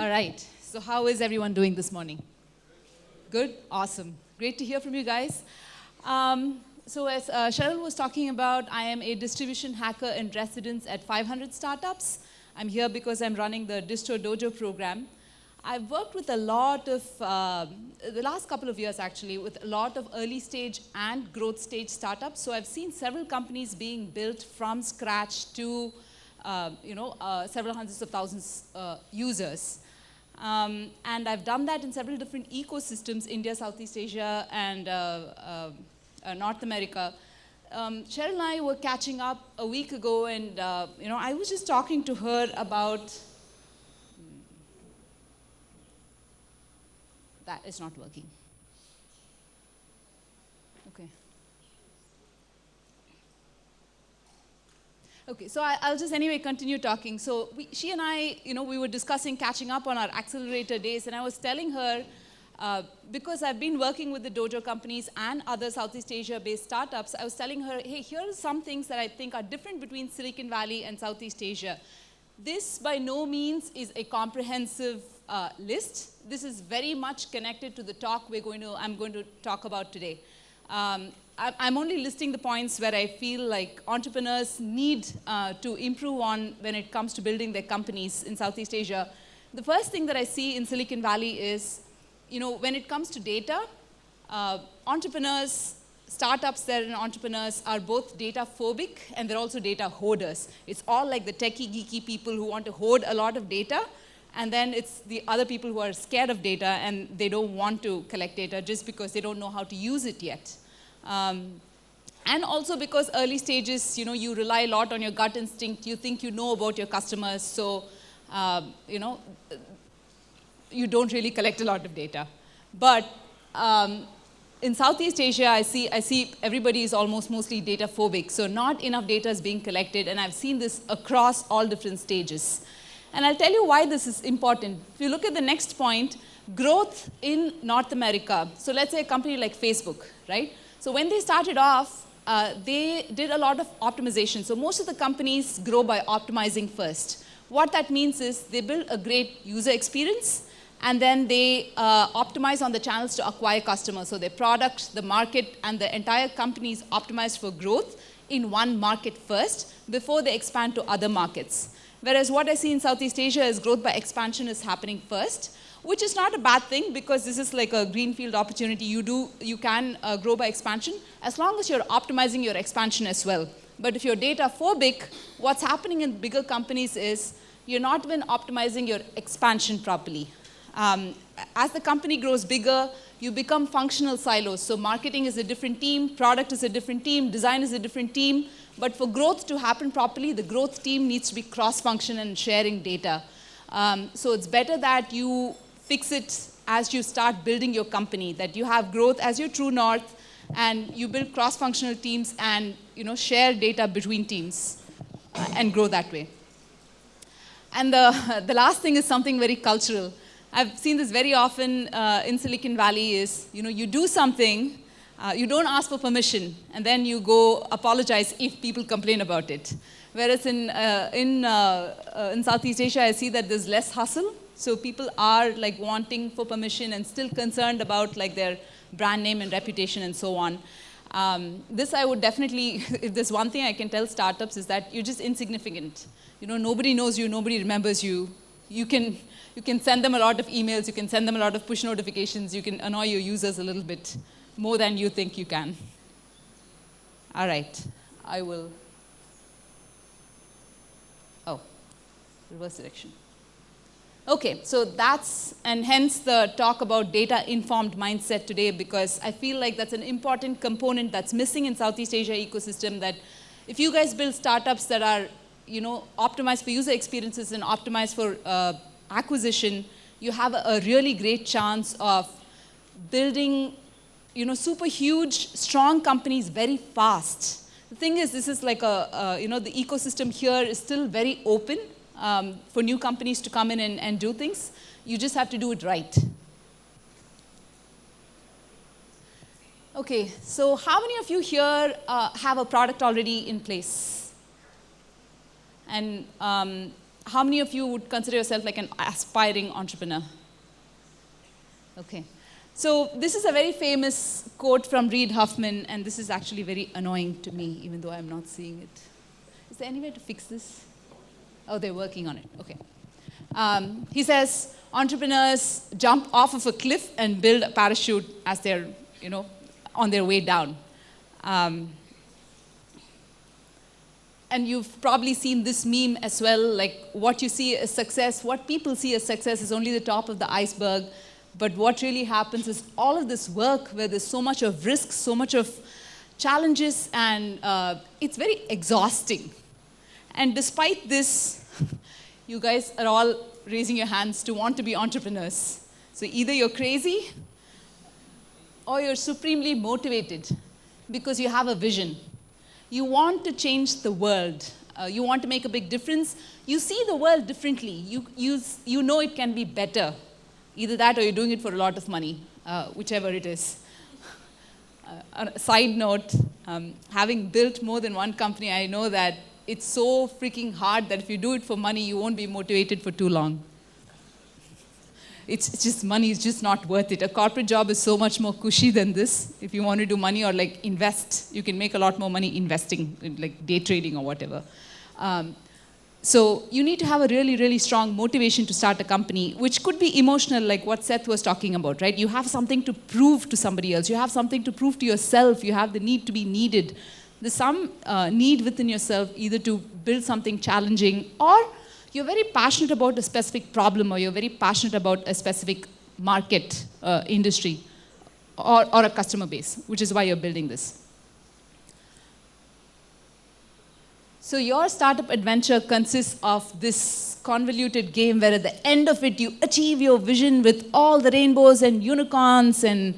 All right. So how is everyone doing this morning? Good? Awesome. Great to hear from you guys. So as Cheryl was talking about, I am a distribution hacker in residence at 500 startups. I'm here because I'm running the Distro Dojo program. I've worked with a lot of, the last couple of years actually, with a lot of early stage and growth stage startups. So I've seen several companies being built from scratch to several hundreds of thousands users. And I've done that in several different ecosystems, India, Southeast Asia, and North America. Cheryl and I were catching up a week ago, and I was just talking to her about, that is not working. Okay. Okay, so I'll just anyway continue talking. So she and I, we were discussing catching up on our accelerator days, and I was telling her, because I've been working with the Dojo companies and other Southeast Asia-based startups, I was telling her, hey, here are some things that I think are different between Silicon Valley and Southeast Asia. This, by no means, is a comprehensive list. This is very much connected to the talk I'm going to talk about today. I'm only listing the points where I feel like entrepreneurs need to improve on when it comes to building their companies in Southeast Asia. The first thing that I see in Silicon Valley is, when it comes to data, entrepreneurs, startups that are entrepreneurs are both data phobic and they're also data hoarders. It's all like the techie, geeky people who want to hoard a lot of data, and then it's the other people who are scared of data and they don't want to collect data just because they don't know how to use it yet. And also because early stages, you rely a lot on your gut instinct. You think you know about your customers, so you don't really collect a lot of data. But in Southeast Asia, I see everybody is almost mostly data phobic, so not enough data is being collected, and I've seen this across all different stages. And I'll tell you why this is important. If you look at the next point, growth in North America. So let's say a company like Facebook, right? So when they started off, they did a lot of optimization. So most of the companies grow by optimizing first. What that means is they build a great user experience, and then they optimize on the channels to acquire customers. So their product, the market, and the entire company is optimized for growth in one market first before they expand to other markets. Whereas what I see in Southeast Asia is growth by expansion is happening first, which is not a bad thing because this is like a greenfield opportunity. You can grow by expansion as long as you're optimizing your expansion as well. But if you're data phobic, what's happening in bigger companies is you're not even optimizing your expansion properly. As the company grows bigger, you become functional silos. So marketing is a different team, product is a different team, design is a different team. But for growth to happen properly, the growth team needs to be cross-functional and sharing data. So it's better that you fix it as you start building your company, that you have growth as your true north, and you build cross-functional teams and share data between teams and grow that way. And the last thing is something very cultural. I've seen this very often in Silicon Valley is, you do something, you don't ask for permission, and then you go apologize if people complain about it. Whereas in Southeast Asia, I see that there's less hustle. So people are like wanting for permission and still concerned about like their brand name and reputation and so on. This I would definitely, if there's one thing I can tell startups is that you're just insignificant. Nobody knows you, nobody remembers you. You can send them a lot of emails, you can send them a lot of push notifications, you can annoy your users a little bit more than you think you can. All right, I will, reverse direction. Okay, so that's, and hence the talk about data-informed mindset today, because I feel like that's an important component that's missing in Southeast Asia ecosystem, that if you guys build startups that are, optimized for user experiences and optimized for acquisition, you have a really great chance of building, super huge, strong companies very fast. The thing is, this is like the ecosystem here is still very open for new companies to come in and do things. You just have to do it right. Okay, so how many of you here have a product already in place? And How many of you would consider yourself like an aspiring entrepreneur? Okay. So this is a very famous quote from Reid Hoffman, and this is actually very annoying to me, even though I'm not seeing it. Is there any way to fix this? Oh, they're working on it. Okay. He says, entrepreneurs jump off of a cliff and build a parachute as they're, on their way down. And you've probably seen this meme as well, like what you see as success, what people see as success is only the top of the iceberg. But what really happens is all of this work where there's so much of risk, so much of challenges, and it's very exhausting. And despite this, you guys are all raising your hands to want to be entrepreneurs. So either you're crazy or you're supremely motivated because you have a vision. You want to change the world. You want to make a big difference. You see the world differently. You know it can be better. Either that or you're doing it for a lot of money, whichever it is. On a side note, having built more than one company, I know that it's so freaking hard that if you do it for money, you won't be motivated for too long. It's just money is just not worth it. A corporate job is so much more cushy than this. If you want to do money or like invest, you can make a lot more money investing, like day trading or whatever. So you need to have a really, really strong motivation to start a company, which could be emotional, like what Seth was talking about, right? You have something to prove to somebody else. You have something to prove to yourself. You have the need to be needed. There's some need within yourself either to build something challenging, or you're very passionate about a specific problem, or you're very passionate about a specific market, industry, or a customer base, which is why you're building this. So your startup adventure consists of this convoluted game where at the end of it you achieve your vision with all the rainbows and unicorns and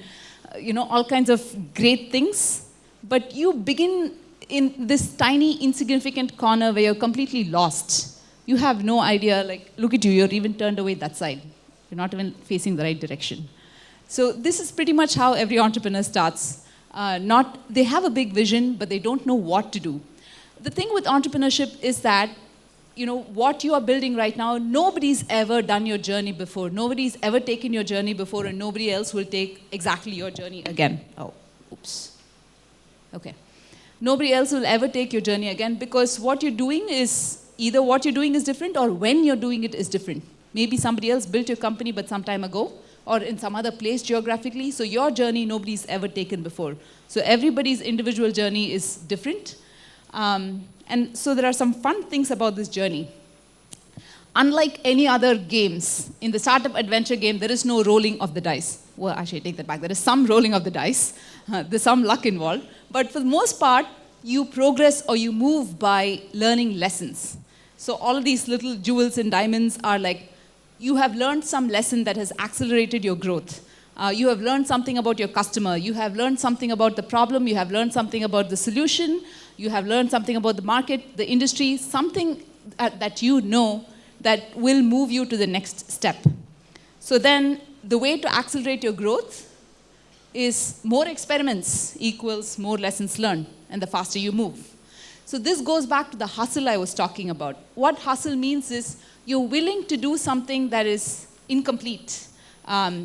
all kinds of great things. But you begin in this tiny insignificant corner where you're completely lost. You have no idea, like, look at you, you're even turned away that side. You're not even facing the right direction. So this is pretty much how every entrepreneur starts. They have a big vision, but they don't know what to do. The thing with entrepreneurship is that, what you are building right now, nobody's ever done your journey before. Nobody's ever taken your journey before, and nobody else will take exactly your journey again. Oh, oops. Okay. Nobody else will ever take your journey again, because what you're doing is, either what you're doing is different or when you're doing it is different. Maybe somebody else built your company but some time ago, or in some other place geographically. So your journey, nobody's ever taken before. So everybody's individual journey is different. And so there are some fun things about this journey. Unlike any other games, in the startup adventure game, there is no rolling of the dice. Well, actually, I take that back. There is some rolling of the dice. There's some luck involved. But for the most part, you progress or you move by learning lessons. So all of these little jewels and diamonds are like, you have learned some lesson that has accelerated your growth. You have learned something about your customer. You have learned something about the problem. You have learned something about the solution. You have learned something about the market, the industry, something that you know that will move you to the next step. So then the way to accelerate your growth is more experiments equals more lessons learned, and the faster you move. So this goes back to the hustle I was talking about. What hustle means is you're willing to do something that is incomplete.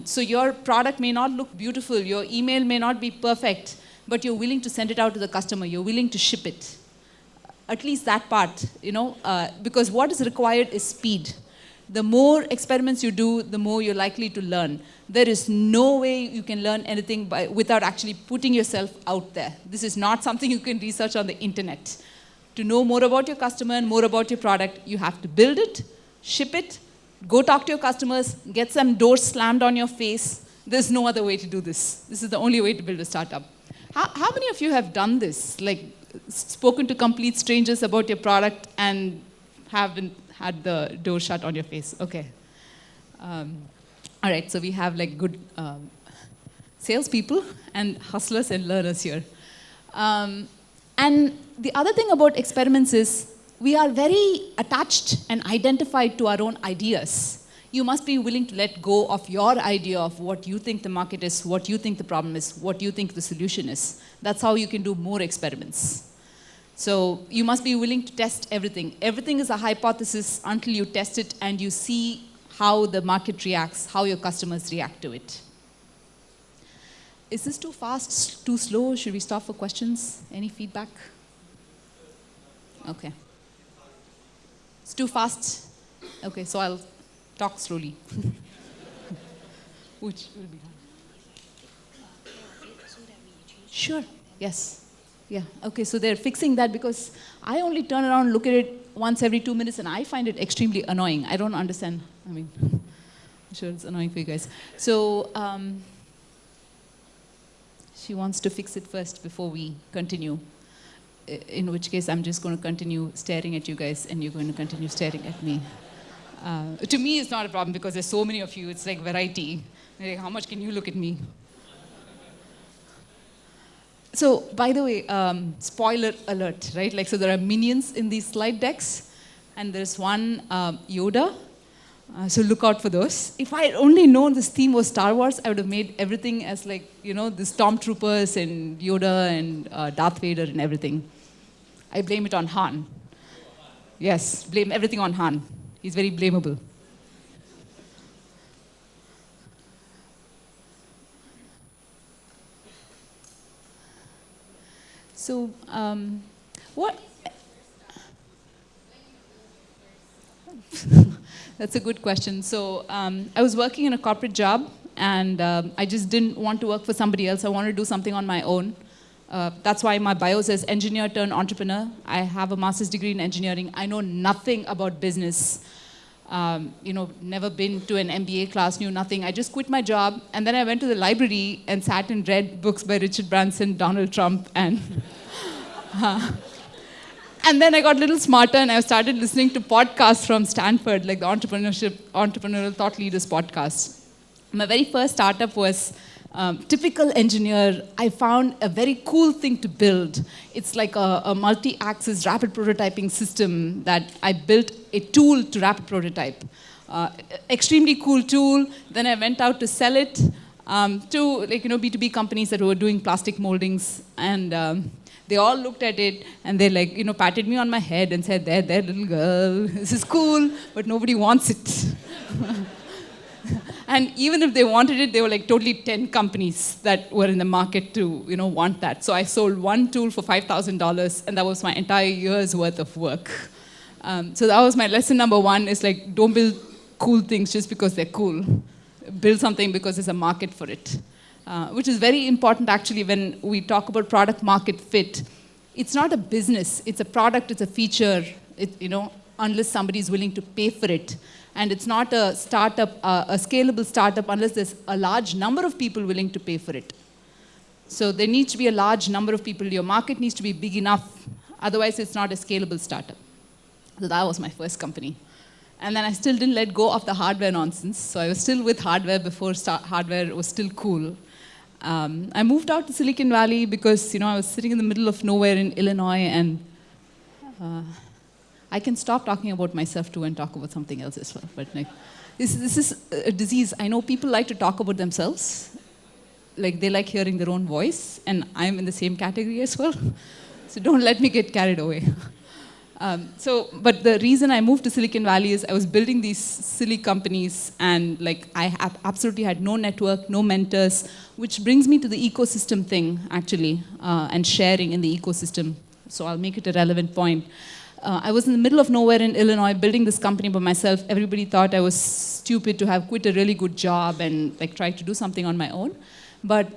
So your product may not look beautiful, your email may not be perfect, but you're willing to send it out to the customer, you're willing to ship it. At least that part, because what is required is speed. The more experiments you do, the more you're likely to learn. There is no way you can learn anything without actually putting yourself out there. This is not something you can research on the internet. To know more about your customer and more about your product, you have to build it, ship it, go talk to your customers, get some doors slammed on your face. There's no other way to do this. This is the only way to build a startup. How many of you have done this? Like, spoken to complete strangers about your product and haven't had the door shut on your face? Okay. All right, so we have like good salespeople and hustlers and learners here. And the other thing about experiments is we are very attached and identified to our own ideas. You must be willing to let go of your idea of what you think the market is, what you think the problem is, what you think the solution is. That's how you can do more experiments. So you must be willing to test everything. Everything is a hypothesis until you test it and you see how the market reacts, how your customers react to it. Is this too fast, too slow? Should we stop for questions? Any feedback? Okay. It's too fast? Okay, so I'll talk slowly. Which will be hard. Sure, yes. Yeah, okay, so they're fixing that because I only turn around and look at it once every 2 minutes and I find it extremely annoying. I don't understand. I mean, I'm sure it's annoying for you guys. So, she wants to fix it first before we continue. In which case, I'm just going to continue staring at you guys and you're going to continue staring at me. To me, it's not a problem because there's so many of you. It's like variety. Like, how much can you look at me? So, by the way, spoiler alert, right? Like, so there are minions in these slide decks, and there's one Yoda. So look out for those. If I had only known this theme was Star Wars, I would have made everything as like, you know, the Stormtroopers and Yoda and Darth Vader and everything. I blame it on Han. Yes, blame everything on Han. He's very blamable. So, what? That's a good question. So, I was working in a corporate job, and I just didn't want to work for somebody else. I wanted to do something on my own. That's why my bio says engineer turned entrepreneur. I have a master's degree in engineering. I know nothing about business. You know, never been to an MBA class, knew nothing. I just quit my job, and then I went to the library and sat and read books by Richard Branson, Donald Trump, and and then I got a little smarter, and I started listening to podcasts from Stanford, like the Entrepreneurial Thought Leaders podcast. My very first startup was typical engineer. I found a very cool thing to build. It's like a multi-axis rapid prototyping system that I built a tool to rapid prototype. Extremely cool tool. Then I went out to sell it to B2B companies that were doing plastic moldings, and they all looked at it and they patted me on my head and said, there, little girl, this is cool, but nobody wants it. And even if they wanted it, they were like totally 10 companies that were in the market to want that. So I sold one tool for $5,000, and that was my entire year's worth of work. So that was my lesson number one, is like, don't build cool things just because they're cool. Build something because there's a market for it. Which is very important actually when we talk about product market fit. It's not a business, it's a product, it's a feature, unless somebody is willing to pay for it. And it's not a startup, a scalable startup, unless there's a large number of people willing to pay for it. So there needs to be a large number of people. Your market needs to be big enough, otherwise it's not a scalable startup. So that was my first company. And then I still didn't let go of the hardware nonsense. So I was still with hardware before hardware was still cool. I moved out to Silicon Valley because I was sitting in the middle of nowhere in Illinois, and I can stop talking about myself too and talk about something else as well. But like, this is a disease. I know people like to talk about themselves. Like, they like hearing their own voice, and I'm in the same category as well. So don't let me get carried away. But the reason I moved to Silicon Valley is I was building these silly companies, and like I absolutely had no network, no mentors, which brings me to the ecosystem thing, actually, and sharing in the ecosystem. So I'll make it a relevant point. I was in the middle of nowhere in Illinois building this company by myself. Everybody thought I was stupid to have quit a really good job and like tried to do something on my own. But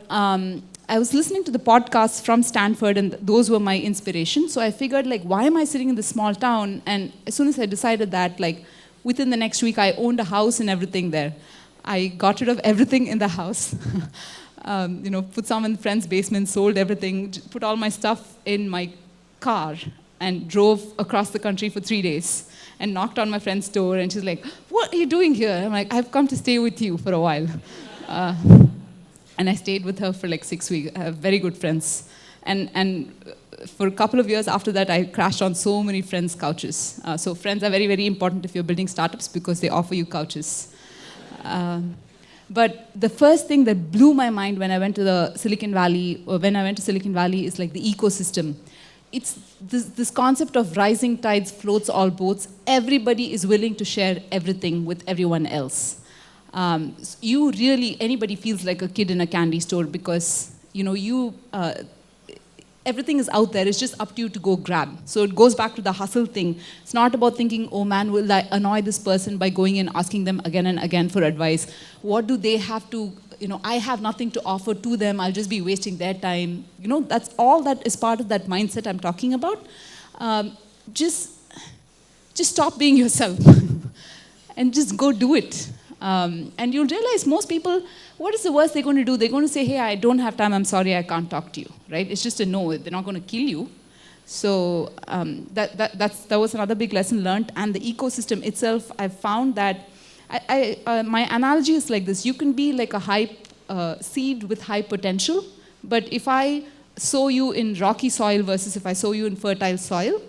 I was listening to the podcasts from Stanford, and those were my inspiration. So I figured, like, why am I sitting in this small town? And as soon as I decided that, like, within the next week, I owned a house and everything there. I got rid of everything in the house. Put some in a friend's basement, sold everything, put all my stuff in my car, and drove across the country for 3 days and knocked on my friend's door. And she's like, "What are you doing here?" I'm like, "I've come to stay with you for a while." And I stayed with her for like 6 weeks. I have very good friends. And for a couple of years after that, I crashed on so many friends' couches. So friends are very, very important if you're building startups because they offer you couches. But the first thing that blew my mind when I went to Silicon Valley is like the ecosystem. it's this concept of rising tides floats all boats. Everybody is willing to share everything with everyone else. You really, anybody feels like a kid in a candy store because, everything is out there. It's just up to you to go grab. So it goes back to the hustle thing. It's not about thinking, oh man, will I annoy this person by going and asking them again and again for advice? What do they have to, I have nothing to offer to them. I'll just be wasting their time. That's all that is part of that mindset I'm talking about. Just stop being yourself and just go do it. And you'll realize most people, what is the worst they're going to do? They're going to say, hey, I don't have time, I'm sorry, I can't talk to you, right? It's just a no, they're not going to kill you. So that was another big lesson learned. And the ecosystem itself, I've found that, my analogy is like this. You can be like a hype seed with high potential, but if I sow you in rocky soil versus if I sow you in fertile soil,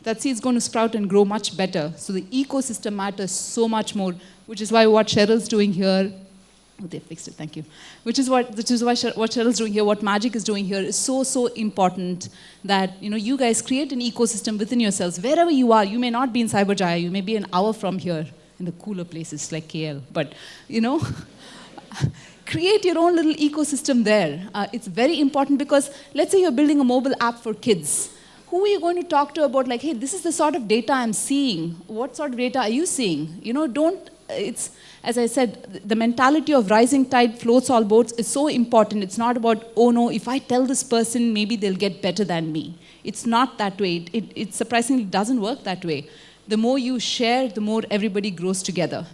that seed's going to sprout and grow much better. So the ecosystem matters so much more, which is why what Cheryl's doing here, oh, they fixed it, thank you. Which is why what Cheryl's doing here, what Magic is doing here is so, so important that, you guys create an ecosystem within yourselves. Wherever you are, you may not be in Cyberjaya, you may be an hour from here in the cooler places like KL, but, create your own little ecosystem there. It's very important because let's say you're building a mobile app for kids. Who are you going to talk to about like, hey, this is the sort of data I'm seeing. What sort of data are you seeing? It's, as I said, the mentality of rising tide floats all boats is so important. It's not about, oh no, if I tell this person, maybe they'll get better than me. It's not that way. It surprisingly doesn't work that way. The more you share, the more everybody grows together.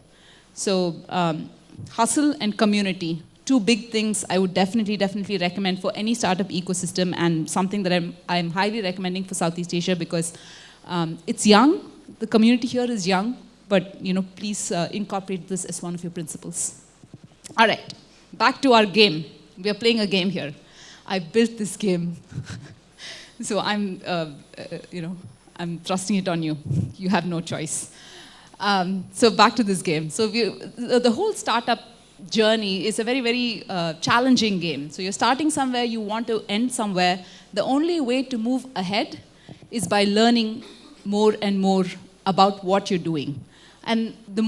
So hustle and community, two big things I would definitely recommend for any startup ecosystem, and something that I'm highly recommending for Southeast Asia because it's young. The community here is young. But please incorporate this as one of your principles. All right, back to our game. We are playing a game here. I built this game, so I'm thrusting it on you. You have no choice. So back to this game. So the whole startup journey is a very, very challenging game. So you're starting somewhere, you want to end somewhere. The only way to move ahead is by learning more and more about what you're doing. And the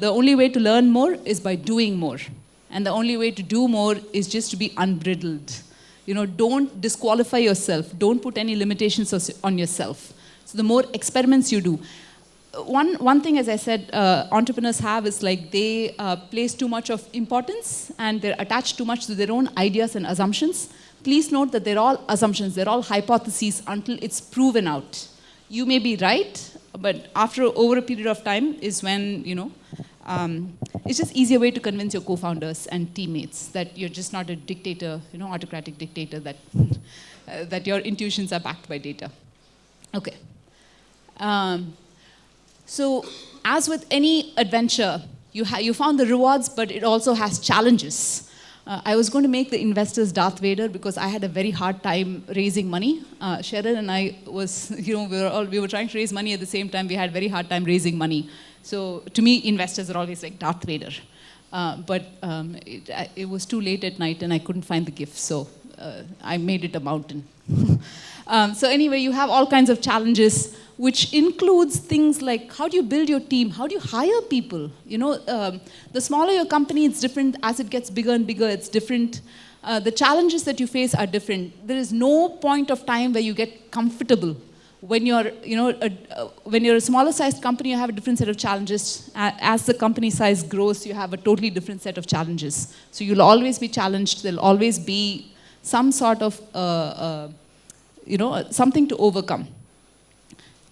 only way to learn more is by doing more. And the only way to do more is just to be unbridled. Don't disqualify yourself. Don't put any limitations on yourself. So the more experiments you do. One thing, as I said, entrepreneurs have is like they place too much of importance and they're attached too much to their own ideas and assumptions. Please note that they're all assumptions. They're all hypotheses until it's proven out. You may be right, but over a period of time is when, it's just easier way to convince your co-founders and teammates that you're just not a dictator, autocratic dictator, that your intuitions are backed by data. Okay. So as with any adventure, you found the rewards, but it also has challenges. I was going to make the investors Darth Vader because I had a very hard time raising money. Cheryl and I was, we were trying to raise money at the same time. We had a very hard time raising money. So to me, investors are always like Darth Vader. But it was too late at night and I couldn't find the gift. So I made it a mountain. So anyway, you have all kinds of challenges, which includes things like how do you build your team? How do you hire people? The smaller your company, it's different. As it gets bigger and bigger, it's different. The challenges that you face are different. There is no point of time where you get comfortable. When you're, when you're a smaller sized company, you have a different set of challenges. As the company size grows, you have a totally different set of challenges. So you'll always be challenged. There'll always be some sort of, something to overcome.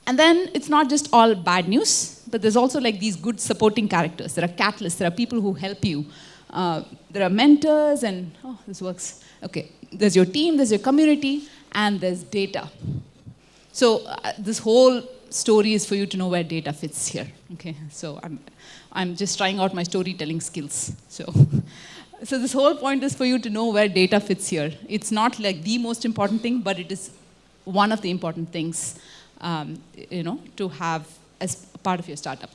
And then it's not just all bad news, but there's also like these good supporting characters. There are catalysts, there are people who help you. There are mentors and, oh, this works. Okay, there's your team, there's your community, and there's data. So this whole story is for you to know where data fits here. Okay, so I'm just trying out my storytelling skills. So this whole point is for you to know where data fits here. It's not like the most important thing, but it is one of the important things. To have as part of your startup.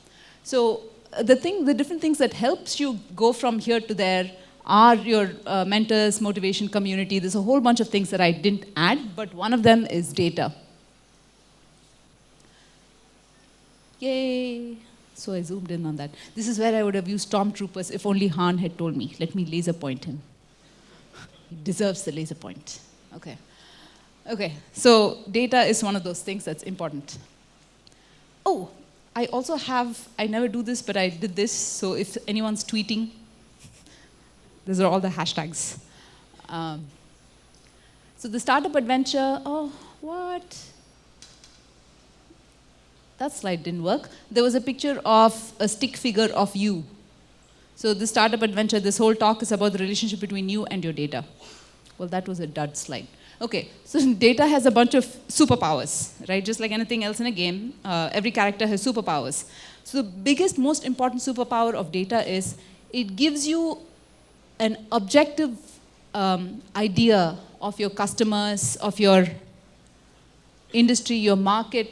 So the different things that helps you go from here to there are your mentors, motivation, community. There's a whole bunch of things that I didn't add, but one of them is data. Yay. So I zoomed in on that. This is where I would have used stormtroopers if only Han had told me, let me laser point him. He deserves the laser point. Okay. Okay, so data is one of those things that's important. Oh, I also have, I never do this, but I did this. So if anyone's tweeting, these are all the hashtags. So the startup adventure, oh, what? That slide didn't work. There was a picture of a stick figure of you. So the startup adventure, this whole talk is about the relationship between you and your data. Well, that was a dud slide. Okay, so data has a bunch of superpowers, right? Just like anything else in a game, every character has superpowers. So the biggest, most important superpower of data is it gives you an objective idea of your customers, of your industry, your market.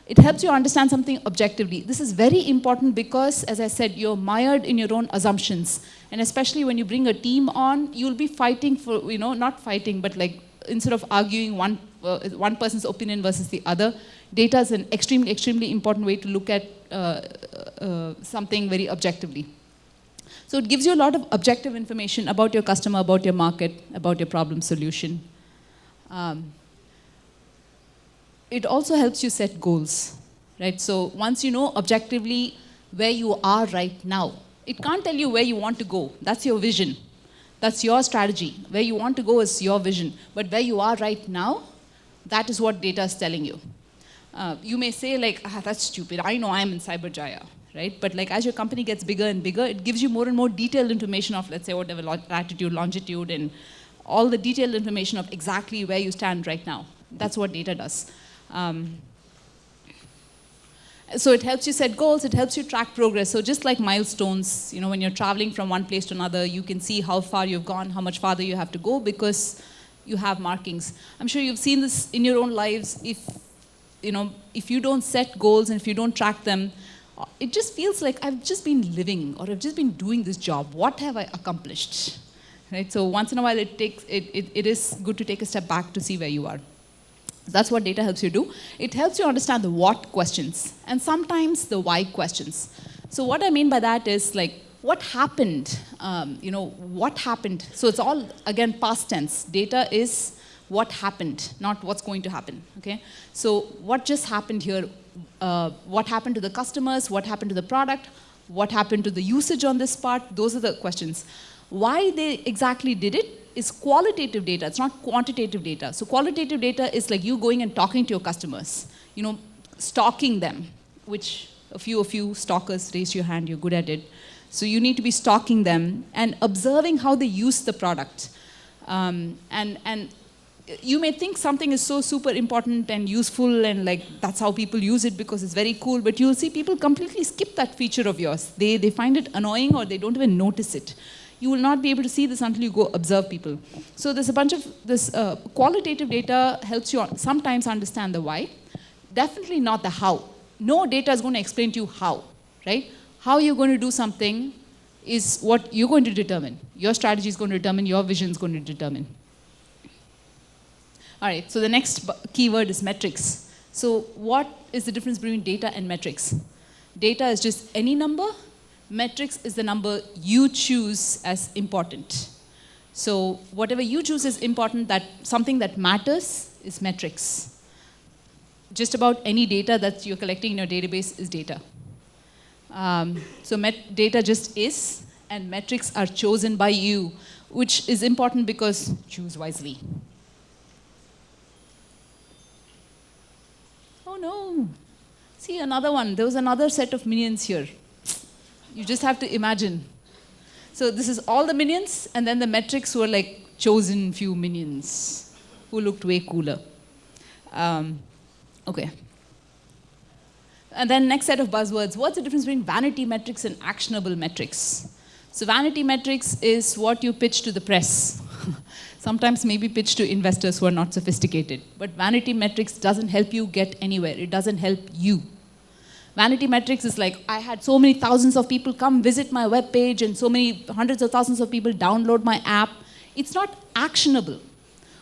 It helps you understand something objectively. This is very important because, as I said, you're mired in your own assumptions. And especially when you bring a team on, you'll be fighting for, not fighting, but like instead of arguing one person's opinion versus the other, data is an extremely, extremely important way to look at something very objectively. So it gives you a lot of objective information about your customer, about your market, about your problem solution. It also helps you set goals, right? So once you know objectively where you are right now, it can't tell you where you want to go. That's your vision. That's your strategy. Where you want to go is your vision. But where you are right now, that is what data is telling you. You may say like, that's stupid. I know I'm in Cyberjaya, right? But like as your company gets bigger and bigger, it gives you more and more detailed information of, let's say, whatever latitude, longitude, and all the detailed information of exactly where you stand right now. That's what data does. So it helps you set goals, it helps you track progress. So just like milestones, when you're traveling from one place to another, you can see how far you've gone, how much farther you have to go because you have markings. I'm sure you've seen this in your own lives. If you don't set goals and if you don't track them, it just feels like I've just been living or I've just been doing this job. What have I accomplished? Right? So once in a while it is good to take a step back to see where you are. That's what data helps you do. It helps you understand the what questions and sometimes the why questions. So what I mean by that is like, what happened? What happened? So it's all, again, past tense. Data is what happened, not what's going to happen, okay? So what just happened here? What happened to the customers? What happened to the product? What happened to the usage on this part? Those are the questions. Why they exactly did it is qualitative data, it's not quantitative data. So qualitative data is like you going and talking to your customers, stalking them, which a few of you stalkers, raise your hand, you're good at it. So you need to be stalking them and observing how they use the product. And you may think something is so super important and useful and like that's how people use it because it's very cool, but you'll see people completely skip that feature of yours. They find it annoying or they don't even notice it. You will not be able to see this until you go observe people. So there's a bunch of this qualitative data helps you sometimes understand the why. Definitely not the how. No data is going to explain to you how, right? How you're going to do something is what you're going to determine. Your strategy is going to determine, your vision is going to determine. All right, so the next keyword is metrics. So what is the difference between data and metrics? Data is just any number. Metrics is the number you choose as important. So whatever you choose is important, that something that matters is metrics. Just about any data that you're collecting in your database is data. So data just is, and metrics are chosen by you, which is important because choose wisely. Oh no, see another one. There was another set of minions here. You just have to imagine. So this is all the minions, and then the metrics were like chosen few minions who looked way cooler. Okay. And then next set of buzzwords. What's the difference between vanity metrics and actionable metrics? So vanity metrics is what you pitch to the press. Sometimes maybe pitch to investors who are not sophisticated. But vanity metrics doesn't help you get anywhere. It doesn't help you. Vanity metrics is like, I had so many thousands of people come visit my webpage and so many hundreds of thousands of people download my app. It's not actionable.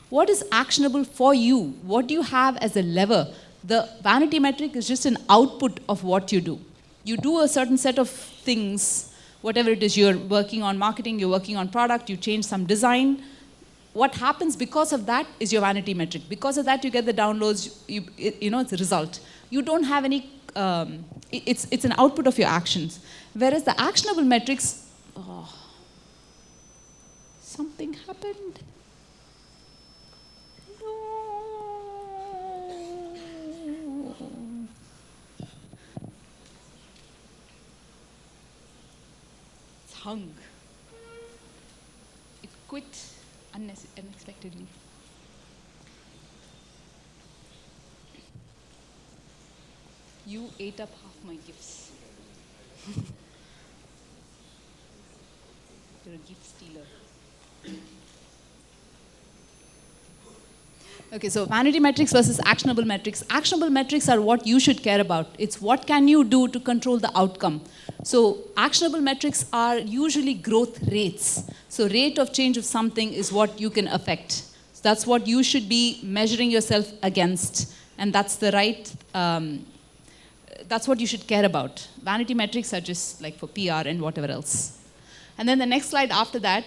What is actionable for you? What do you have as a lever The vanity metric is just an output of what you do. You do a certain set of things, whatever it is, you're working on marketing, you're working on product, you change some design. What happens because of that is your vanity metric. Because of that, you get the downloads, it's a result. You don't have any, it's an output of your actions. Whereas the actionable metrics, something happened. It's hung. It quit unexpectedly. You ate up half my gifts. You're a gift stealer. Okay, so vanity metrics versus actionable metrics. Actionable metrics are what you should care about. It's what can you do to control the outcome. So actionable metrics are usually growth rates. So rate of change of something is what you can affect. So that's what you should be measuring yourself against. And that's the right, that's what you should care about. Vanity metrics are just like for PR and whatever else. And then the next slide after that,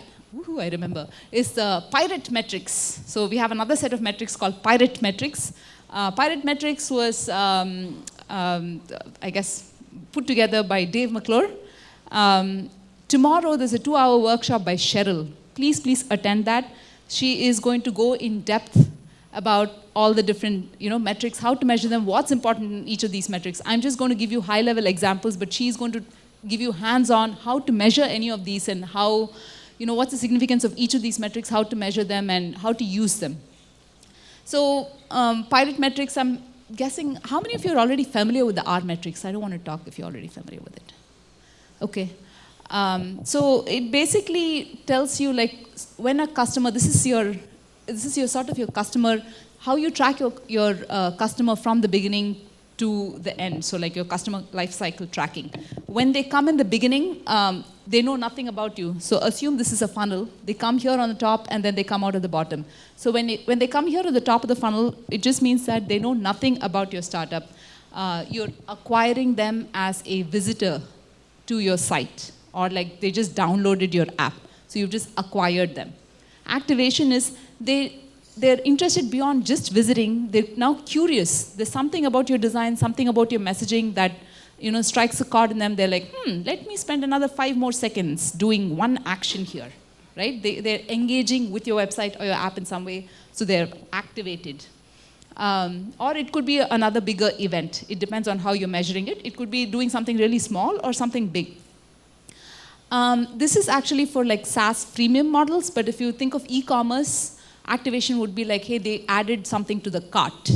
I remember, is the pirate metrics. So we have another set of metrics called pirate metrics. Pirate metrics was, I guess, put together by Dave McClure. Tomorrow there's a 2-hour workshop by Cheryl. Please attend that. She is going to go in depth about all the different metrics, how to measure them, what's important in each of these metrics. I'm just going to give you high-level examples, but she's going to give you hands-on how to measure any of these and how, what's the significance of each of these metrics, how to measure them, and how to use them. So pirate metrics, I'm guessing, how many of you are already familiar with the R metrics? I don't want to talk if you're already familiar with it. Okay. So it basically tells you, like, when a customer, this is your sort of your customer, how you track your customer from the beginning to the end, so like your customer life cycle tracking. When they come in the beginning, they know nothing about you. So assume this is a funnel. They come here on the top and then they come out at the bottom. So when they come here at the top of the funnel, it just means that they know nothing about your startup. You're acquiring them as a visitor to your site, or like they just downloaded your app. So you've just acquired them. Activation is they're interested beyond just visiting. They're now curious. There's something about your design, something about your messaging that strikes a chord in them. They're like, let me spend another 5 more seconds doing one action here, right? They're engaging with your website or your app in some way, so they're activated. Or it could be another bigger event. It depends on how you're measuring it. It could be doing something really small or something big. This is actually for like SaaS freemium models, but if you think of e-commerce, activation would be like, hey, they added something to the cart,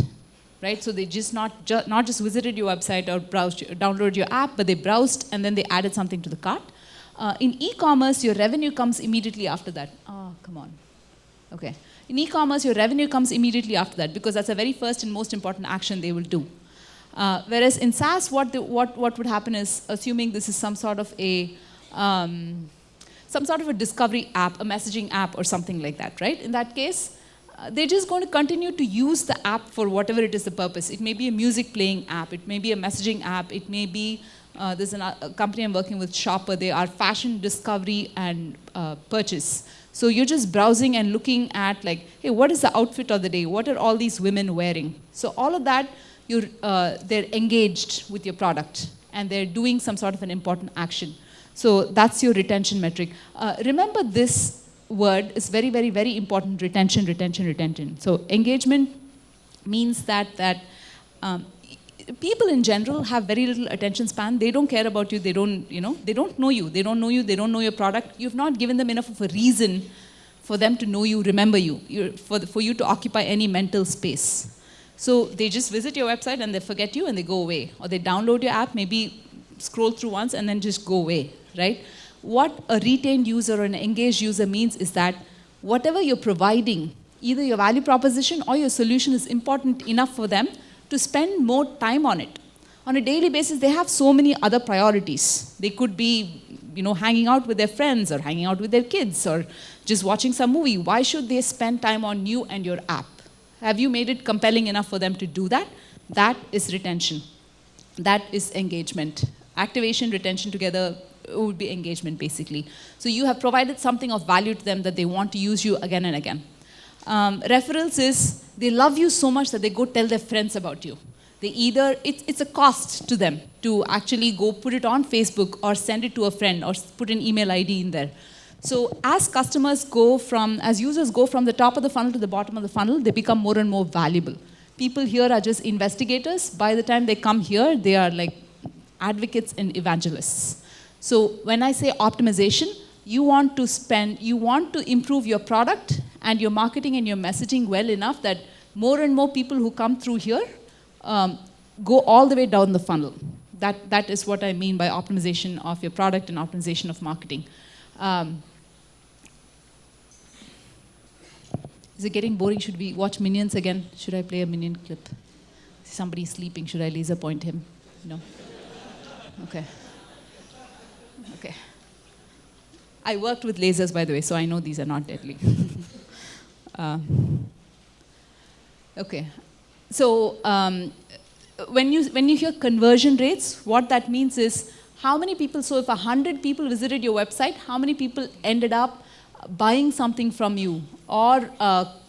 right? So they just not just visited your website or downloaded your app, but they browsed and then they added something to the cart. In e-commerce, your revenue comes immediately after that. Oh, come on. Okay. In e-commerce, your revenue comes immediately after that because that's the very first and most important action they will do. Whereas in SaaS, what would happen is, assuming this is some sort of a discovery app, a messaging app or something like that, right? In that case, they're just going to continue to use the app for whatever it is the purpose. It may be a music playing app, it may be a messaging app, it may be, there's a company I'm working with, Shopper, they are fashion discovery and purchase. So you're just browsing and looking at like, hey, what is the outfit of the day? What are all these women wearing? So all of that, they're engaged with your product and they're doing some sort of an important action. So that's your retention metric. Remember this word is very, very, very important, retention, retention, retention. So engagement means that people in general have very little attention span. They don't care about you. They don't know you. They don't know you. They don't know your product. You've not given them enough of a reason for them to know you, remember you, for you to occupy any mental space. So they just visit your website and they forget you and they go away. Or they download your app, maybe scroll through once and then just go away, right? What a retained user or an engaged user means is that whatever you're providing, either your value proposition or your solution is important enough for them to spend more time on it. On a daily basis, they have so many other priorities. They could be, hanging out with their friends or hanging out with their kids or just watching some movie. Why should they spend time on you and your app? Have you made it compelling enough for them to do that? That is retention. That is engagement. Activation, retention together would be engagement, basically. So you have provided something of value to them that they want to use you again and again. Referrals is, they love you so much that they go tell their friends about you. They either, it's a cost to them to actually go put it on Facebook or send it to a friend or put an email ID in there. So as customers go from, as users go from the top of the funnel to the bottom of the funnel, they become more and more valuable. People here are just investigators. By the time they come here, they are like advocates and evangelists. So when I say optimization, you want to improve your product and your marketing and your messaging well enough that more and more people who come through here go all the way down the funnel. That is what I mean by optimization of your product and optimization of marketing. Is it getting boring? Should we watch Minions again? Should I play a Minion clip? Somebody's sleeping. Should I laser point him? No? Okay. Okay. I worked with lasers, by the way, so I know these are not deadly. Okay. So when you hear conversion rates, what that means is how many people, so if 100 people visited your website, how many people ended up buying something from you or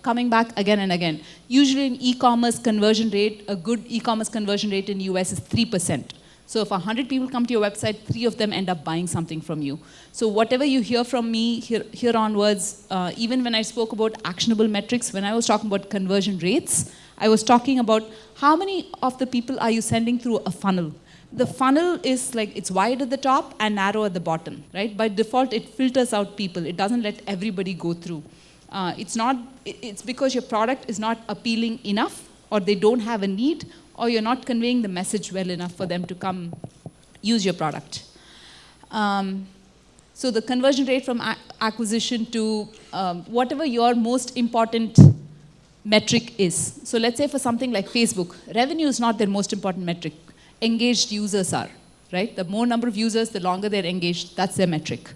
coming back again and again. Usually an e-commerce conversion rate, a good e-commerce conversion rate in the US is 3%. So if 100 people come to your website, 3 of them end up buying something from you. So whatever you hear from me here onwards, even when I spoke about actionable metrics, when I was talking about conversion rates, I was talking about how many of the people are you sending through a funnel. The funnel is like, it's wide at the top and narrow at the bottom, right? By default, it filters out people. It doesn't let everybody go through. It's because your product is not appealing enough, or they don't have a need, or you're not conveying the message well enough for them to come use your product. So the conversion rate from acquisition to whatever your most important metric is. So let's say for something like Facebook, revenue is not their most important metric. Engaged users are, right? The more number of users, the longer they're engaged, that's their metric.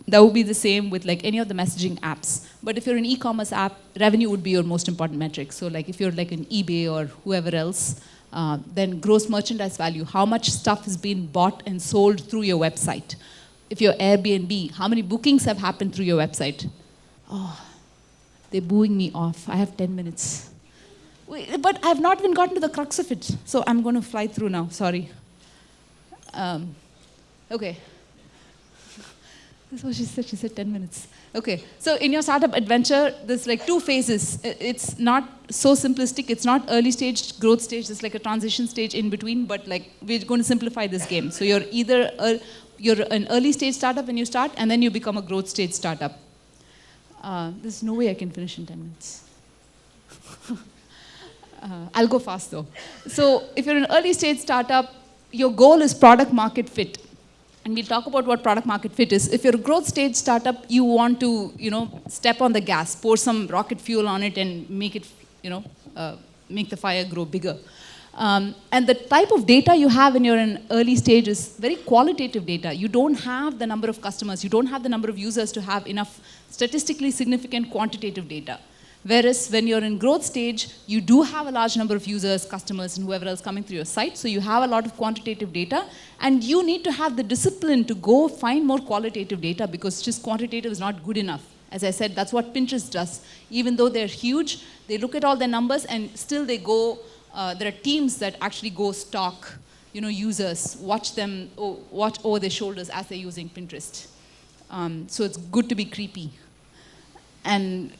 That would be the same with like any of the messaging apps. But if you're an e-commerce app, revenue would be your most important metric. So like if you're like an eBay or whoever else, then gross merchandise value, how much stuff has been bought and sold through your website. If you're Airbnb, how many bookings have happened through your website? Oh, they're booing me off. I have 10 minutes. But I've not even gotten to the crux of it. So I'm going to fly through now, sorry. Okay. That's what she said 10 minutes. Okay, so in your startup adventure, there's like 2 phases. It's not so simplistic, it's not early stage, growth stage, there's like a transition stage in between, but like we're going to simplify this game. So you're either, you're an early stage startup when you start, and then you become a growth stage startup. There's no way I can finish in 10 minutes. I'll go fast though. So if you're an early stage startup, your goal is product market fit. And we'll talk about what product market fit is. If you're a growth stage startup, you want to, step on the gas, pour some rocket fuel on it and make it, make the fire grow bigger. And the type of data you have when you're in early stage is very qualitative data. You don't have the number of customers, you don't have the number of users to have enough statistically significant quantitative data. Whereas when you're in growth stage, you do have a large number of users, customers, and whoever else coming through your site. So you have a lot of quantitative data. And you need to have the discipline to go find more qualitative data, because just quantitative is not good enough. As I said, that's what Pinterest does. Even though they're huge, they look at all their numbers and still they go, there are teams that actually go stalk users, watch them, watch over their shoulders as they're using Pinterest. So it's good to be creepy. And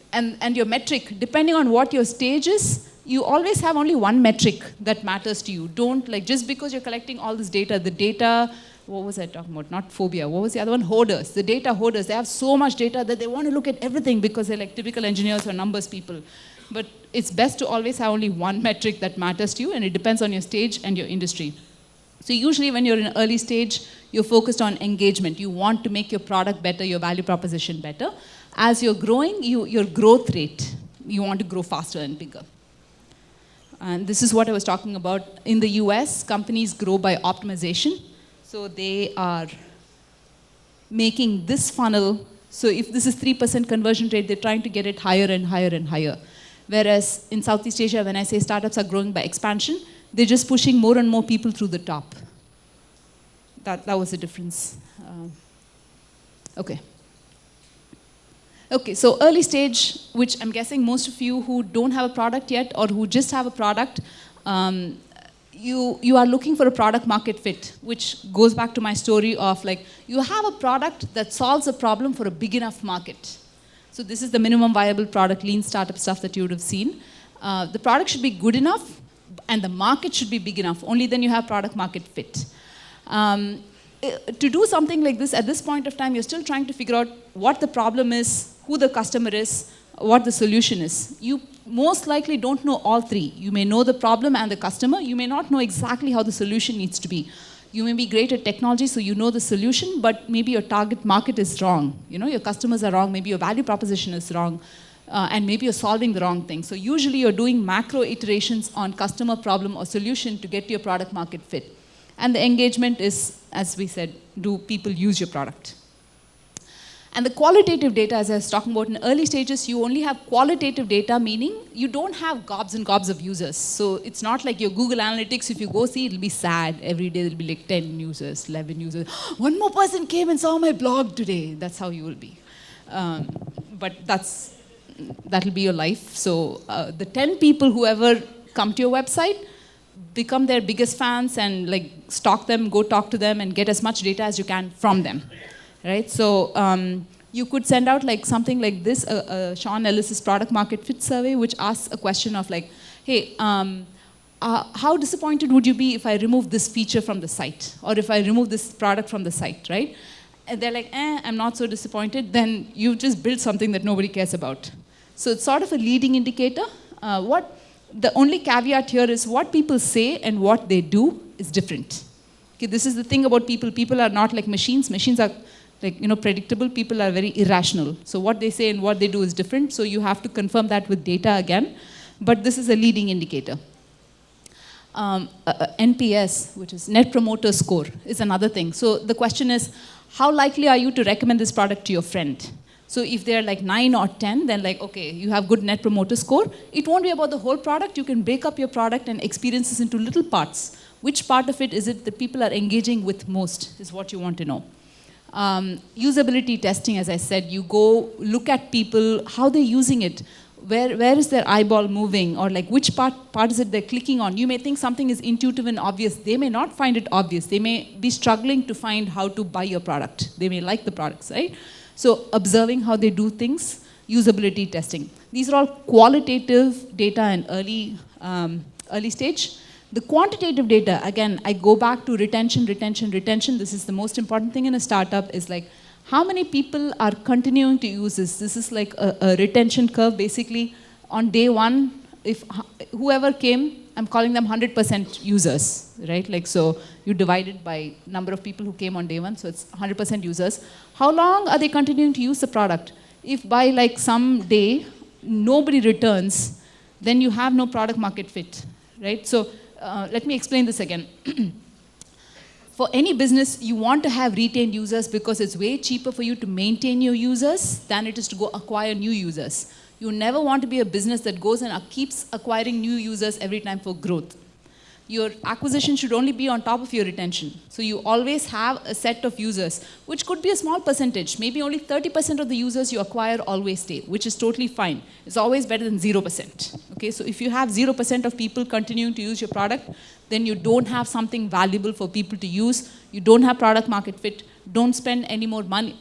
your metric, depending on what your stage is, you always have only one metric that matters to you. Don't, just because you're collecting all this data, the data, what was I talking about? Not phobia, what was the other one? Hoarders, the data hoarders. They have so much data that they want to look at everything because they're like typical engineers or numbers people. But it's best to always have only one metric that matters to you, and it depends on your stage and your industry. So usually when you're in an early stage, you're focused on engagement. You want to make your product better, your value proposition better. As you're growing, your growth rate, you want to grow faster and bigger. And this is what I was talking about. In the US, companies grow by optimization. So they are making this funnel. So if this is 3% conversion rate, they're trying to get it higher and higher and higher. Whereas in Southeast Asia, when I say startups are growing by expansion, they're just pushing more and more people through the top. That was the difference. Okay. Okay, so early stage, which I'm guessing most of you who don't have a product yet or who just have a product, you are looking for a product market fit, which goes back to my story of like, you have a product that solves a problem for a big enough market. So this is the minimum viable product, lean startup stuff that you would have seen. The product should be good enough and the market should be big enough. Only then you have product market fit. To do something like this, at this point of time, you're still trying to figure out what the problem is, who the customer is, what the solution is. You most likely don't know all three. You may know the problem and the customer. You may not know exactly how the solution needs to be. You may be great at technology, so you know the solution, but maybe your target market is wrong. You know, your customers are wrong, maybe your value proposition is wrong, and maybe you're solving the wrong thing. So usually you're doing macro iterations on customer problem or solution to get to your product market fit. And the engagement is, as we said, do people use your product? And the qualitative data, as I was talking about in early stages, you only have qualitative data, meaning you don't have gobs and gobs of users. So it's not like your Google Analytics, if you go see, it'll be sad. Every day there'll be like 10 users, 11 users. One more person came and saw my blog today. That's how you will be. But that'll be your life. So the 10 people who ever come to your website, become their biggest fans and like stalk them, go talk to them and get as much data as you can from them. Right? So you could send out like something like this, Sean Ellis's product market fit survey, which asks a question of like, hey, how disappointed would you be if I remove this feature from the site? Or if I remove this product from the site, right? And they're like, I'm not so disappointed. Then you just build something that nobody cares about. So it's sort of a leading indicator. The only caveat here is what people say and what they do is different. Okay, this is the thing about people. People are not like machines. Machines are like, you know, predictable. People are very irrational. So what they say and what they do is different. So you have to confirm that with data again. But this is a leading indicator. NPS, which is Net Promoter Score, is another thing. So the question is, how likely are you to recommend this product to your friend? So if they're like 9 or 10, then like, okay, you have good Net Promoter Score. It won't be about the whole product. You can break up your product and experiences into little parts. Which part of it is it that people are engaging with most is what you want to know. Usability testing, as I said, you go look at people, how they're using it. Where is their eyeball moving, or like which part is it they're clicking on? You may think something is intuitive and obvious. They may not find it obvious. They may be struggling to find how to buy your product. They may like the products, right? So observing how they do things, usability testing. These are all qualitative data in early stage. The quantitative data, again, I go back to retention. This is the most important thing in a startup, is like, how many people are continuing to use this? This is like a retention curve, basically. On day one, if whoever came, I'm calling them 100% users, right? Like, so you divide it by number of people who came on day one, so it's 100% users. How long are they continuing to use the product? If by like some day, nobody returns, then you have no product market fit, right? So let me explain this again. For any business, you want to have retained users because it's way cheaper for you to maintain your users than it is to go acquire new users. You never want to be a business that goes and keeps acquiring new users every time for growth. Your acquisition should only be on top of your retention. So you always have a set of users, which could be a small percentage. Maybe only 30% of the users you acquire always stay, which is totally fine. It's always better than 0%. Okay, so if you have 0% of people continuing to use your product, then you don't have something valuable for people to use. You don't have product market fit. Don't spend any more money.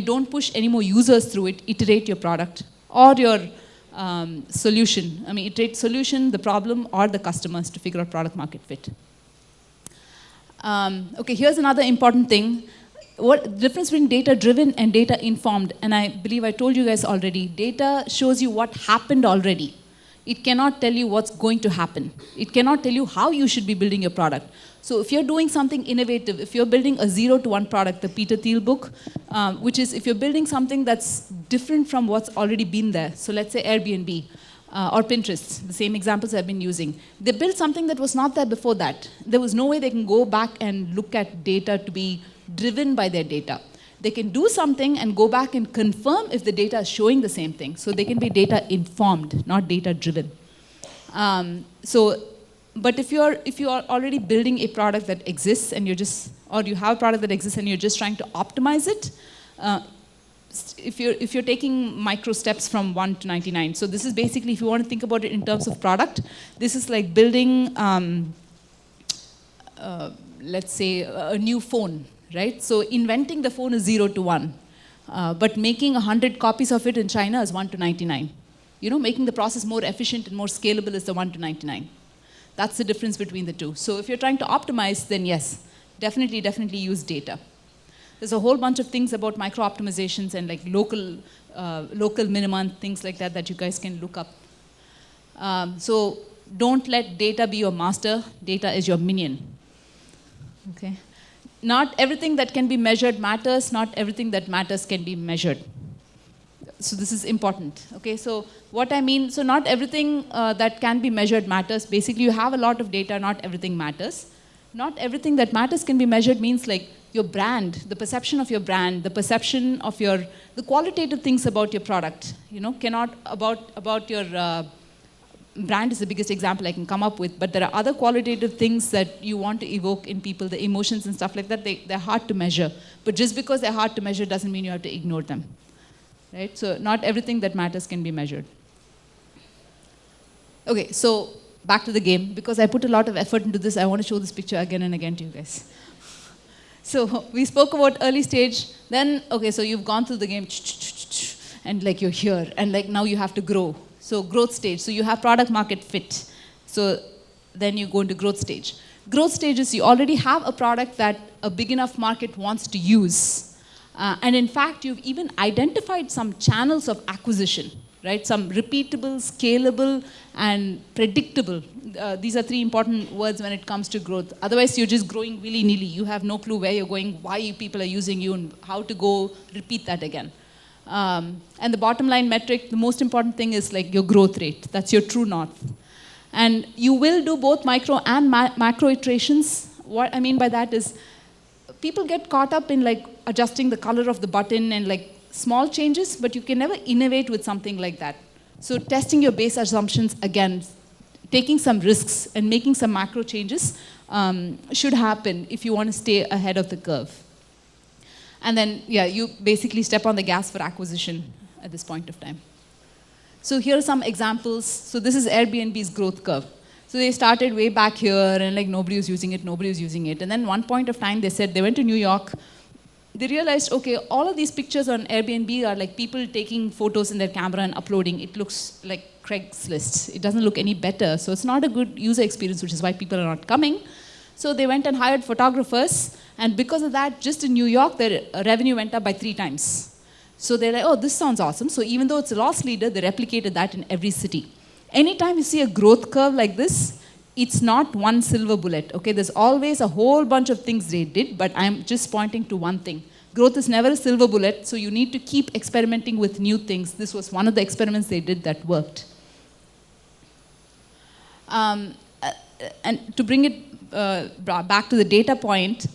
Don't push any more users through it. Iterate your product or your solution. Iterate solution, the problem, or the customers to figure out product market fit. Okay, here's another important thing. What the difference between data-driven and data-informed, and I believe I told you guys already, data shows you what happened already. It cannot tell you what's going to happen. It cannot tell you how you should be building your product. So if you're doing something innovative, if you're building a 0 to 1 product, the Peter Thiel book, which is if you're building something that's different from what's already been there, so let's say Airbnb or Pinterest, the same examples I've been using, they built something that was not there before that. There was no way they can go back and look at data to be driven by their data. They can do something and go back and confirm if the data is showing the same thing. So they can be data informed, not data driven. But if you are already building a product that exists and or you have a product that exists and you're just trying to optimize it, if you're taking micro steps from 1 to 99, so this is basically, if you want to think about it in terms of product, this is like building, let's say, a new phone, right? So inventing the phone is 0 to 1, but making 100 copies of it in China is 1 to 99. Making the process more efficient and more scalable is the 1 to 99. That's the difference between the two. So if you're trying to optimize, then yes, definitely use data. There's a whole bunch of things about micro-optimizations and like local minima and things like that you guys can look up. So don't let data be your master. Data is your minion. Okay? Not everything that can be measured matters. Not everything that matters can be measured. So this is important. Okay, so what I mean, so not everything that can be measured matters. Basically, you have a lot of data, not everything matters. Not everything that matters can be measured means like your brand, the perception of your brand, the perception of the qualitative things about your product. Cannot about your brand is the biggest example I can come up with, but there are other qualitative things that you want to evoke in people, the emotions and stuff like that, they're hard to measure. But just because they're hard to measure doesn't mean you have to ignore them. Right? So not everything that matters can be measured. Okay, so back to the game. Because I put a lot of effort into this, I want to show this picture again and again to you guys. So we spoke about early stage. Then, okay, so you've gone through the game, and like you're here, and like now you have to grow. So growth stage. So you have product market fit. So then you go into growth stage. Growth stage is you already have a product that a big enough market wants to use. And in fact, you've even identified some channels of acquisition, right? Some repeatable, scalable, and predictable. These are 3 important words when it comes to growth. Otherwise, you're just growing willy-nilly. You have no clue where you're going, why people are using you, and how to go repeat that again. And the bottom line metric, the most important thing is like your growth rate. That's your true north. And you will do both micro and macro iterations. What I mean by that is, people get caught up in like adjusting the color of the button and like small changes, but you can never innovate with something like that. So testing your base assumptions again, taking some risks and making some macro changes should happen if you want to stay ahead of the curve. And then, yeah, you basically step on the gas for acquisition at this point of time. So here are some examples. So this is Airbnb's growth curve. So they started way back here, and like nobody was using it, nobody was using it. And then one point of time, they said they went to New York. They realized, okay, all of these pictures on Airbnb are like people taking photos in their camera and uploading. It looks like Craigslist. It doesn't look any better. So it's not a good user experience, which is why people are not coming. So they went and hired photographers. And because of that, just in New York, their revenue went up by 3 times. So they're like, oh, this sounds awesome. So even though it's a loss leader, they replicated that in every city. Anytime you see a growth curve like this, it's not one silver bullet, okay? There's always a whole bunch of things they did, but I'm just pointing to one thing. Growth is never a silver bullet, so you need to keep experimenting with new things. This was one of the experiments they did that worked. And to bring it back to the data point,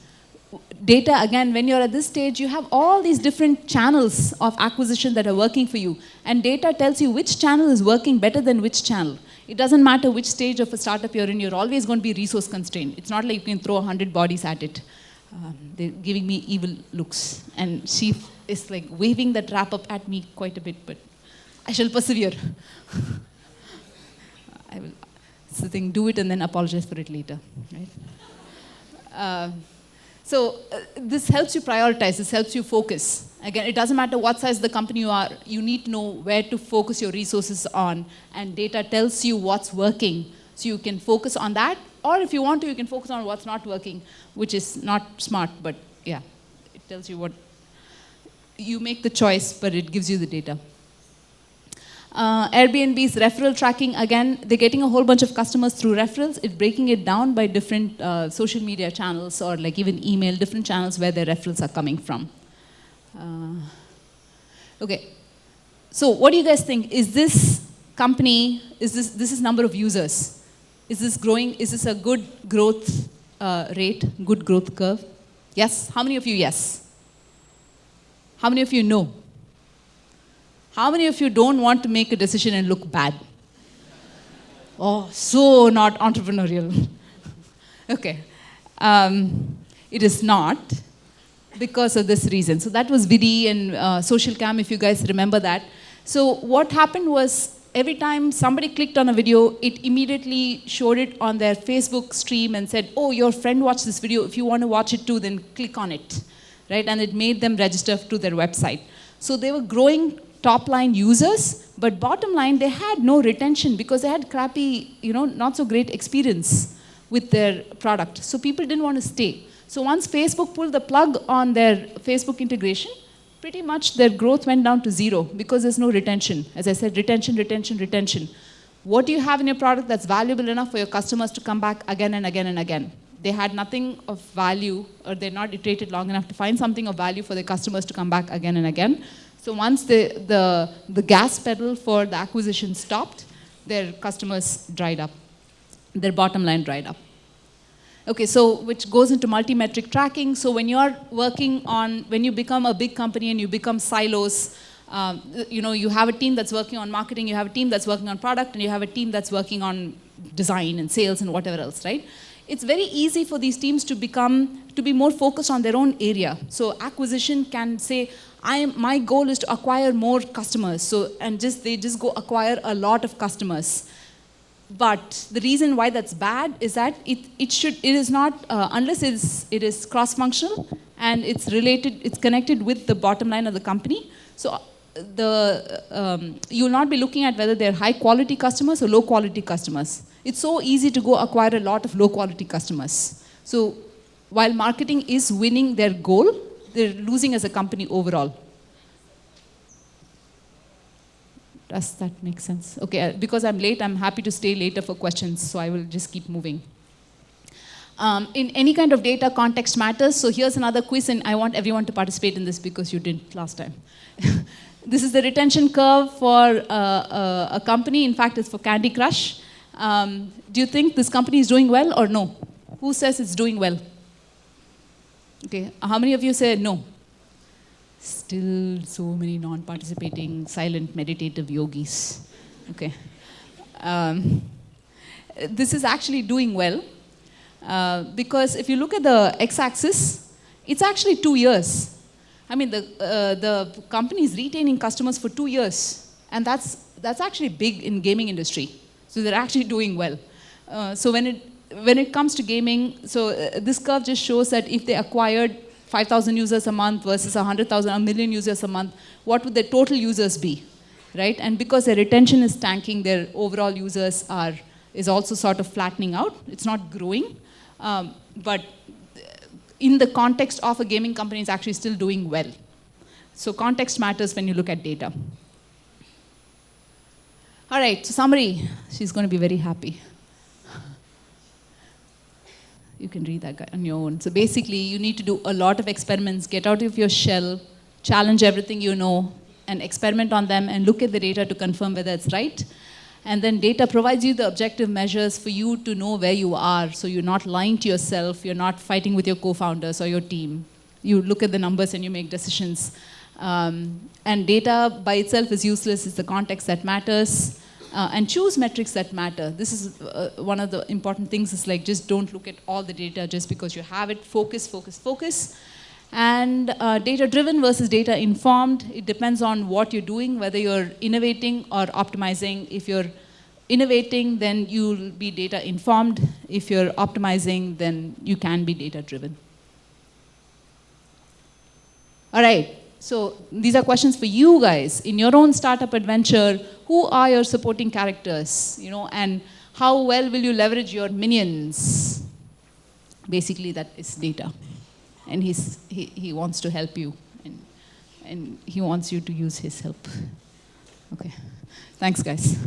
data, again, when you're at this stage, you have all these different channels of acquisition that are working for you. And data tells you which channel is working better than which channel. It doesn't matter which stage of a startup you're in, you're always going to be resource constrained. It's not like you can throw 100 bodies at it. They're giving me evil looks. And she is like waving that wrap up at me quite a bit, but I shall persevere. I will. It's the thing, do it and then apologize for it later. Right? So this helps you prioritize, this helps you focus. Again, it doesn't matter what size the company you are, you need to know where to focus your resources on, and data tells you what's working. So you can focus on that, or if you want to, you can focus on what's not working, which is not smart, but yeah, it tells you what, you make the choice, but it gives you the data. Airbnb's referral tracking, again, they're getting a whole bunch of customers through referrals. It's breaking it down by different social media channels or like even email, different channels where their referrals are coming from. Okay, so what do you guys think? Is this company, this is number of users? Is this growing? Is this a good growth rate, good growth curve? Yes? How many of you yes? How many of you know? How many of you don't want to make a decision and look bad? Oh, so not entrepreneurial. Okay. It is not because of this reason. So that was Vidi and SocialCam, if you guys remember that. So what happened was every time somebody clicked on a video, it immediately showed it on their Facebook stream and said, oh, your friend watched this video. If you want to watch it too, then click on it. Right? And it made them register to their website. So they were growing top-line users, but bottom line, they had no retention because they had crappy, not so great experience with their product. So people didn't want to stay. So once Facebook pulled the plug on their Facebook integration, pretty much their growth went down to zero because there's no retention. As I said, retention, retention, retention. What do you have in your product that's valuable enough for your customers to come back again and again and again? They had nothing of value, or they're not iterated long enough to find something of value for their customers to come back again and again. So once the gas pedal for the acquisition stopped, their customers dried up. Their bottom line dried up. Okay, so which goes into multi-metric tracking. So when you're working on, when you become a big company and you become silos, you have a team that's working on marketing, you have a team that's working on product, and you have a team that's working on design and sales and whatever else, right? It's very easy for these teams to be more focused on their own area. So acquisition can say, my goal is to acquire more customers. So, they just go acquire a lot of customers. But the reason why that's bad is that it is not, unless it is cross-functional and it's related, it's connected with the bottom line of the company. So you'll not be looking at whether they're high-quality customers or low-quality customers. It's so easy to go acquire a lot of low-quality customers. So while marketing is winning their goal, they're losing as a company overall. Does that make sense? Okay, because I'm late, I'm happy to stay later for questions, so I will just keep moving. In any kind of data, context matters. So here's another quiz, and I want everyone to participate in this because you didn't last time. This is the retention curve for a company. In fact, it's for Candy Crush. Do you think this company is doing well or no? Who says it's doing well? Okay, how many of you say no? Still so many non-participating, silent, meditative yogis. Okay. This is actually doing well because if you look at the x-axis, it's actually 2 years. I mean, the company is retaining customers for 2 years, and that's actually big in gaming industry. So they're actually doing well. So when it comes to gaming, so this curve just shows that if they acquired 5,000 users a month versus 100,000, a million users a month, what would their total users be, right? And because their retention is tanking, their overall users is also sort of flattening out. It's not growing, but in the context of a gaming company, it's actually still doing well. So context matters when you look at data. All right, so summary. She's going to be very happy. You can read that on your own. So basically, you need to do a lot of experiments, get out of your shell, challenge everything you know, and experiment on them, and look at the data to confirm whether it's right. And then data provides you the objective measures for you to know where you are, so you're not lying to yourself, you're not fighting with your co-founders or your team. You look at the numbers and you make decisions. And data by itself is useless, it's the context that matters. And choose metrics that matter. This is one of the important things, is like just don't look at all the data just because you have it. Focus, focus, focus. And data-driven versus data-informed, it depends on what you're doing, whether you're innovating or optimizing. If you're innovating, then you'll be data-informed. If you're optimizing, then you can be data-driven. All right. So these are questions for you guys. In your own startup adventure, who are your supporting characters? And how well will you leverage your minions? Basically, that is data. And he wants to help you, and he wants you to use his help. Okay. Thanks, guys.